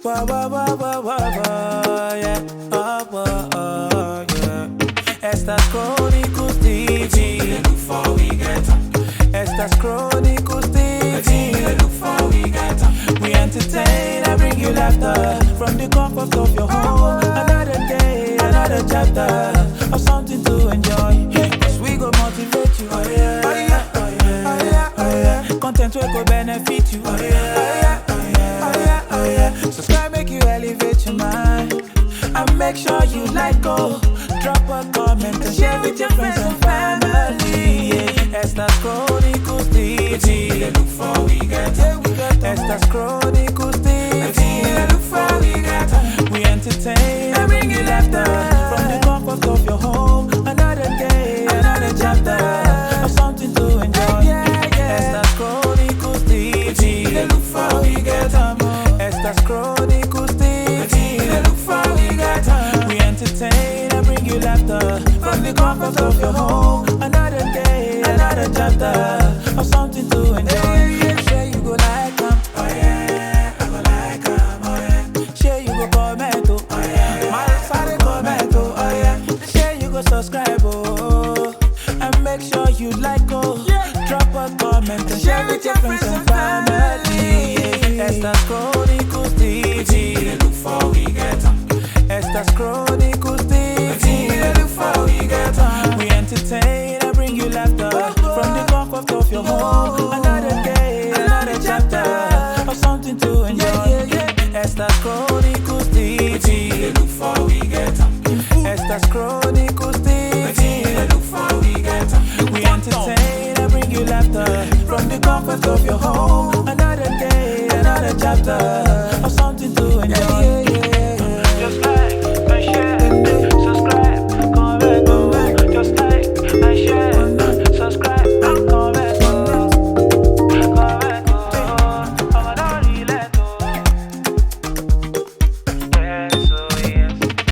Wah, wah, wah, wah, wah, wah, yeah. Oh, wah, oh, yeah. Estas Chronicles TV. Look for we get up. Estas Chronicles TV. Look for we get up. We entertain and bring you laughter from the comfort of your home. Another day, another chapter of something to enjoy. Cause we go motivate you. Oh yeah, oh yeah, oh yeah, oh yeah, oh yeah. Content will go benefit you. Oh yeah, oh yeah, oh yeah, oh yeah, oh yeah. Subscribe, make you elevate your mind, and make sure you like, go. Drop a comment and share with your friends and family. Yeah. Estas Chronicles TV. Look for we get up. Estas Chronicles TV. Look for we get up. We entertain and bring you laughter from the comfort of your home. Another day, another chapter of something to enjoy. Estas Chronicles TV. Look for we get up. Estas Chronicles TV. Look for we get up. We entertain and bring you laughter from the comfort of your home. Another day, another chapter of something to enjoy. Sure you go like them. Oh yeah, I go like 'em. Oh yeah, Sure you go comment. Oh yeah. my father comment. Oh yeah. Sure you go subscribe. Oh, and make sure you like. Oh, drop a comment and share with your friends and family. Estas Chronicles TV. Look for we get up. Estas Chronicles TV. Look for we get up. We entertain and bring you laughter from the comfort of your home. Another day, another chapter of something to enjoy. Estas Chronicles TV. Look for we get up. Estas Chronicles TV. Look for we get up. We entertain and bring you laughter from the comfort of your home. Another day, another chapter